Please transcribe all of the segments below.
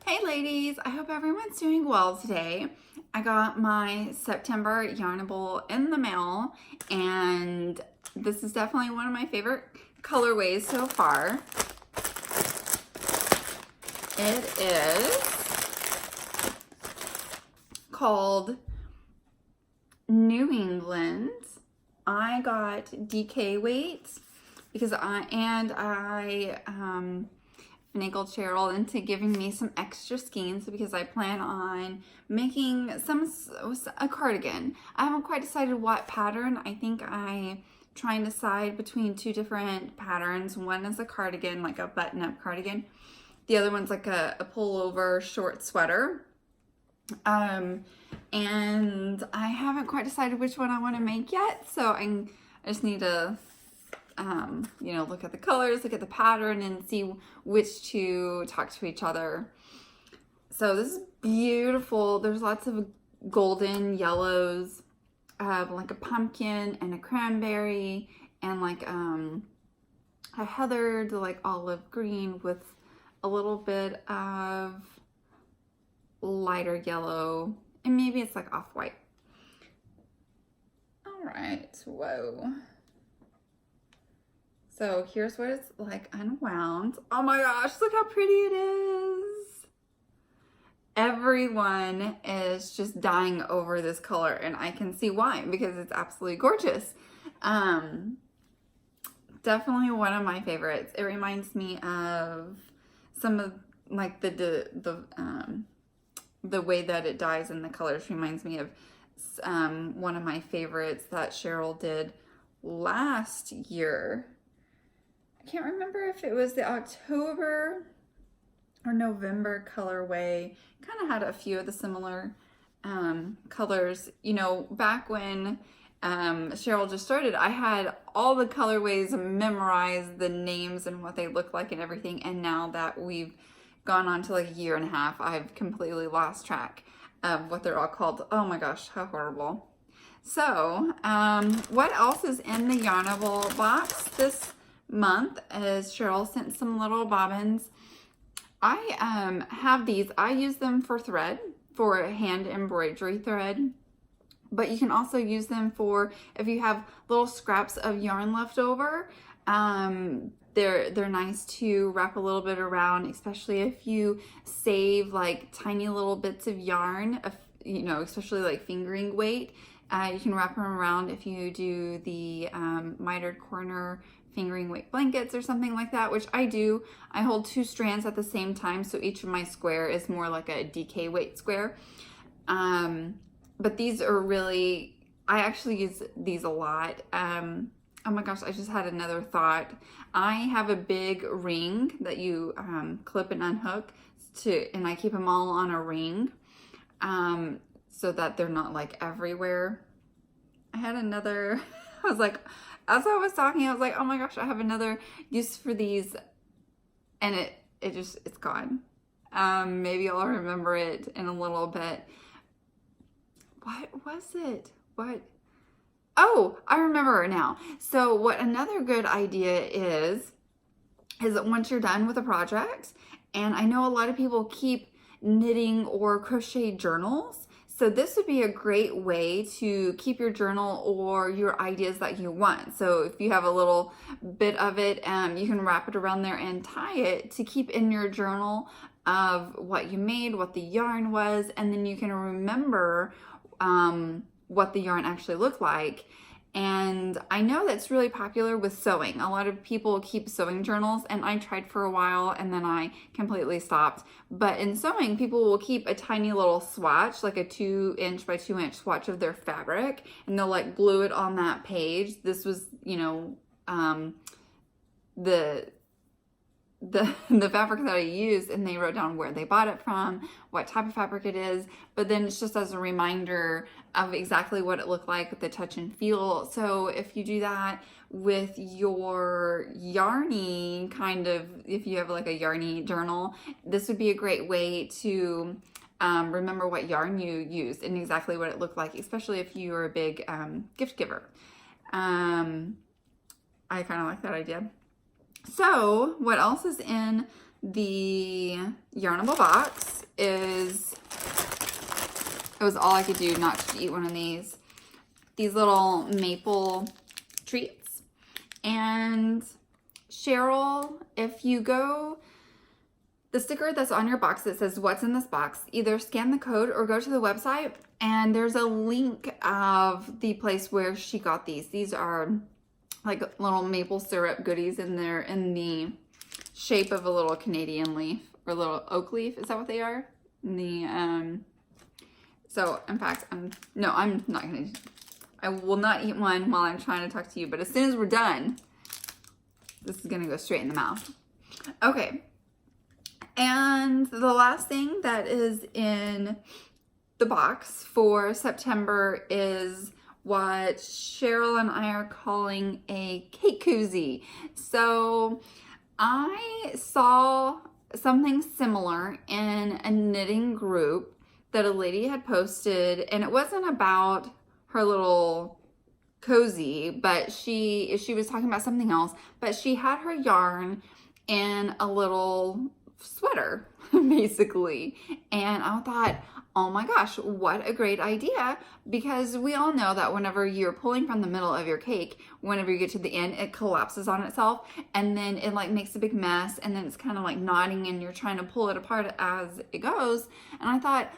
Hey ladies, I hope everyone's doing well today. I got my September Yarnable in the mail, and this is definitely one of my favorite colorways so far. It is called New England. I got DK weights because I finagled Cheryl into giving me some extra skeins because I plan on making a cardigan. I haven't quite decided what pattern. I think I'm trying to decide between two different patterns. One is a cardigan, like a button-up cardigan. The other one's like a pullover short sweater. And I haven't quite decided which one I want to make yet, so I just need to look at the colors, look at the pattern, and see which to talk to each other. So this is beautiful. There's lots of golden yellows, like a pumpkin and a cranberry, and like a heathered, like olive green with a little bit of lighter yellow, and maybe it's like off-white. All right, whoa. So here's what it's like unwound. Oh my gosh, look how pretty it is. Everyone is just dying over this color, and I can see why, because it's absolutely gorgeous. Definitely one of my favorites. It reminds me of some of like the way that it dyes in the colors reminds me of one of my favorites that Cheryl did last year. I can't remember if it was the October or November colorway. Kind of had a few of the similar colors. You know, back when Cheryl just started, I had all the colorways memorized, the names and what they look like and everything. And now that we've gone on to like a year and a half, I've completely lost track of what they're all called. Oh my gosh, how horrible. So, what else is in the Yarnable box this month is Cheryl sent some little bobbins. I have these. I use them for thread, for hand embroidery thread, but you can also use them for if you have little scraps of yarn left over. They're nice to wrap a little bit around, especially if you save like tiny little bits of yarn, especially like fingering weight. You can wrap them around if you do the mitered corner fingering weight blankets or something like that, which I do. I hold 2 strands at the same time, so each of my square is more like a DK weight square. But these are really, I actually use these a lot. Oh my gosh, I just had another thought. I have a big ring that you clip and unhook and I keep them all on a ring so that they're not like everywhere. I had another, I was like, as I was talking, I was like, oh my gosh, I have another use for these, and it's gone. Maybe I'll remember it in a little bit. What was it? What? Oh, I remember now. So what another good idea is that once you're done with a project, and I know a lot of people keep knitting or crochet journals, so this would be a great way to keep your journal or your ideas that you want. So if you have a little bit of it, you can wrap it around there and tie it to keep in your journal of what you made, what the yarn was, and then you can remember what the yarn actually looked like. And I know that's really popular with sewing. A lot of people keep sewing journals, and I tried for a while and then I completely stopped. But in sewing, people will keep a tiny little swatch, like a 2" by 2" swatch of their fabric, and they'll like glue it on that page. This was, the fabric that I used, and they wrote down where they bought it from, what type of fabric it is, but then it's just as a reminder of exactly what it looked like with the touch and feel. So if you do that with your yarny if you have like a yarny journal, this would be a great way to remember what yarn you used and exactly what it looked like, especially if you're a big gift giver. I kind of like that idea. So what else is in the Yarnable box is, it was all I could do not to eat one of these little maple treats. And Cheryl, if you go, the sticker that's on your box that says what's in this box, either scan the code or go to the website, and there's a link of the place where she got these. These are like little maple syrup goodies, and they're in the shape of a little Canadian leaf or a little oak leaf. Is that what they are? So in fact, I'm not gonna, I will not eat one while I'm trying to talk to you, but as soon as we're done, this is gonna go straight in the mouth. Okay. And the last thing that is in the box for September is what Cheryl and I are calling a cake koozie. So I saw something similar in a knitting group that a lady had posted, and it wasn't about her little cozy, but she was talking about something else, but she had her yarn in a little sweater basically, and I thought, oh my gosh, what a great idea, because we all know that whenever you're pulling from the middle of your cake, whenever you get to the end, it collapses on itself, and then it like makes a big mess, and then it's kind of like knotting, and you're trying to pull it apart as it goes. And I thought,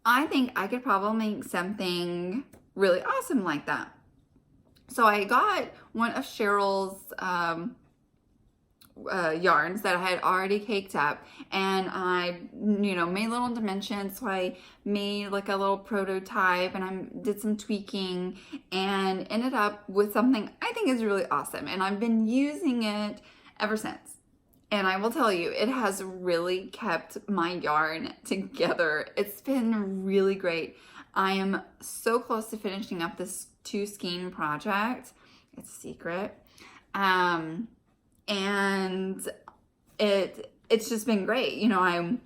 I think I could probably make something really awesome like that. So I got one of Cheryl's yarns that I had already caked up, and I made little dimensions. So I made like a little prototype, and I did some tweaking and ended up with something I think is really awesome, and I've been using it ever since. And I will tell you, it has really kept my yarn together. It's been really great. I am so close to finishing up this 2 skein project. It's a secret. And it's just been great. I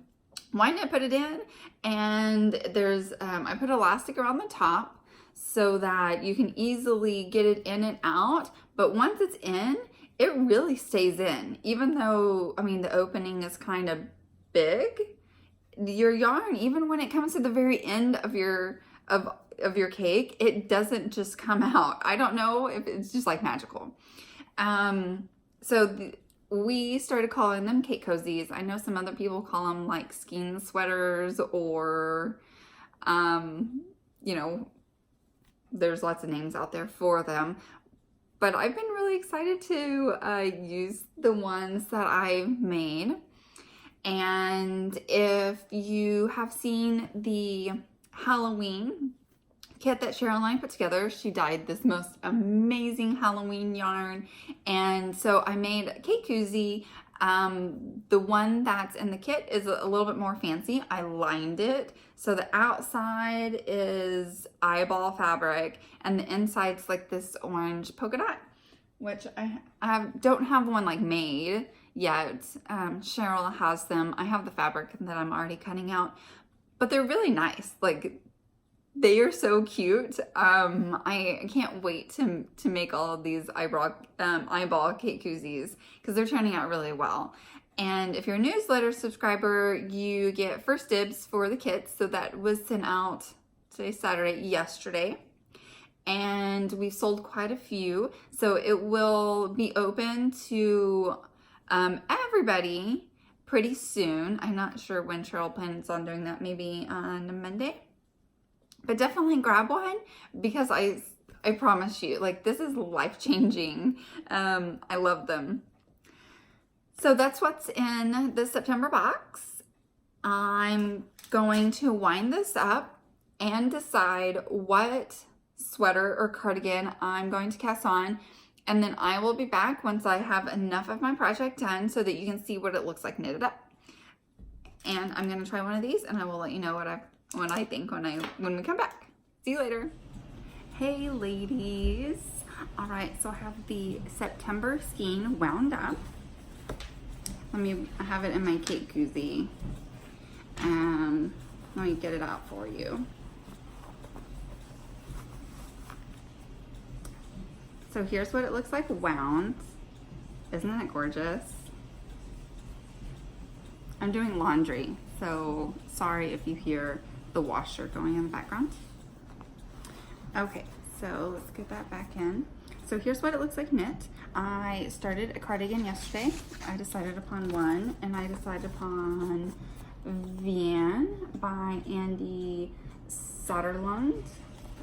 wind up, put it in, and there's I put elastic around the top so that you can easily get it in and out. But once it's in, it really stays in, even though, the opening is kind of big. Your yarn, even when it comes to the very end of your cake, it doesn't just come out. I don't know if it's just like magical. We started calling them cake cozies. I know some other people call them like skein sweaters, or, there's lots of names out there for them. But I've been really excited to use the ones that I've made. And if you have seen the Halloween kit that Cheryl and I put together, she dyed this most amazing Halloween yarn. And so I made a cake koozie. The one that's in the kit is a little bit more fancy. I lined it. So the outside is eyeball fabric, and the inside's like this orange polka dot, which I don't have one like made yet. Cheryl has them. I have the fabric that I'm already cutting out, but they're really nice. Like, they are so cute. I can't wait to make all of these eyeball cake koozies, because they're turning out really well. And if you're a newsletter subscriber, you get first dibs for the kits. So that was sent out today's Saturday, yesterday. And we've sold quite a few. So it will be open to everybody pretty soon. I'm not sure when Cheryl plans on doing that, maybe on Monday. But definitely grab one, because I promise you, like, this is life-changing. I love them. So that's what's in the September box. I'm going to wind this up and decide what sweater or cardigan I'm going to cast on. And then I will be back once I have enough of my project done so that you can see what it looks like knitted up. And I'm going to try one of these, and I will let you know what I think when we come back. See you later. Hey ladies. All right, so I have the September skein wound up. I have it in my cake koozie. Let me get it out for you. So here's what it looks like wound. Isn't that gorgeous? I'm doing laundry, so sorry if you hear the washer going in the background. Okay, so let's get that back in. So here's what it looks like knit. I started a cardigan yesterday. I decided upon one, and I decided upon Van by Andy Soderlund.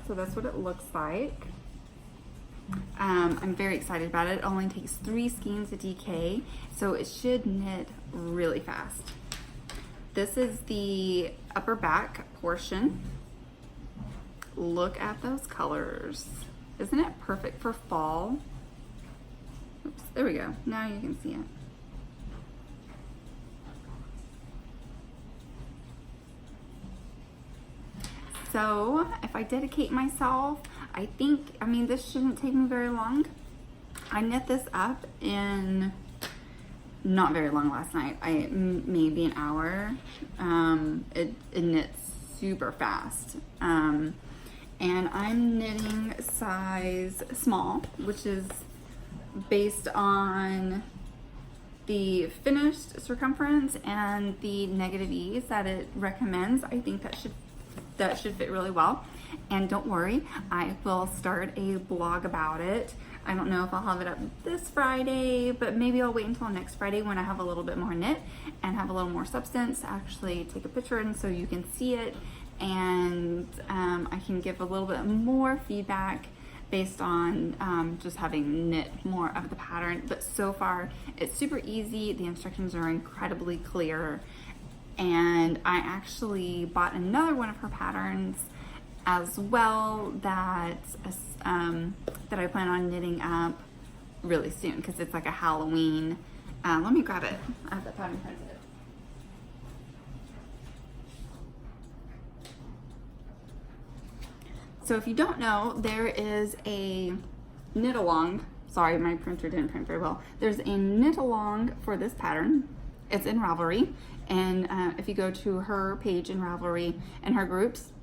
So that's what it looks like. I'm very excited about it. It only takes 3 skeins of DK, so it should knit really fast. This is the upper back portion. Look at those colors. Isn't it perfect for fall? Oops, there we go. Now you can see it. So if I dedicate myself, I mean, this shouldn't take me very long. I knit this up in not very long last night. Maybe an hour. It knits super fast. And I'm knitting size small, which is based on the finished circumference and the negative ease that it recommends. I think that should fit really well. And don't worry, I will start a blog about it. I don't know if I'll have it up this Friday, but maybe I'll wait until next Friday when I have a little bit more knit and have a little more substance to actually take a picture in so you can see it, and I can give a little bit more feedback based on just having knit more of the pattern. But so far it's super easy. The instructions are incredibly clear, and I actually bought another one of her patterns as well that I plan on knitting up really soon because it's like a Halloween. Let me grab it. I have the pattern printed. So if you don't know, there is a knit along. Sorry, my printer didn't print very well. There's a knit along for this pattern. It's in Ravelry, and if you go to her page in Ravelry and her groups,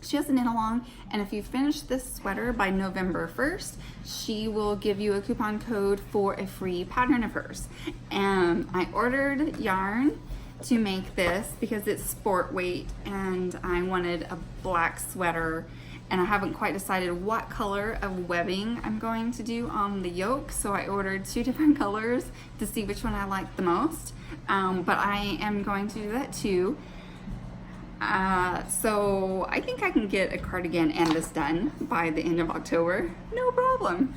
she has a knit along, and if you finish this sweater by November 1st, she will give you a coupon code for a free pattern of hers. And I ordered yarn to make this because it's sport weight, and I wanted a black sweater, and I haven't quite decided what color of webbing I'm going to do on the yoke, so I ordered 2 different colors to see which one I like the most. But I am going to do that too. So I think I can get a cardigan and this done by the end of October. No problem.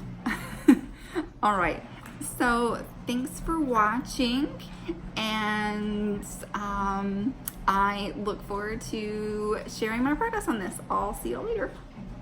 All right. So thanks for watching, and I look forward to sharing my progress on this. I'll see you later.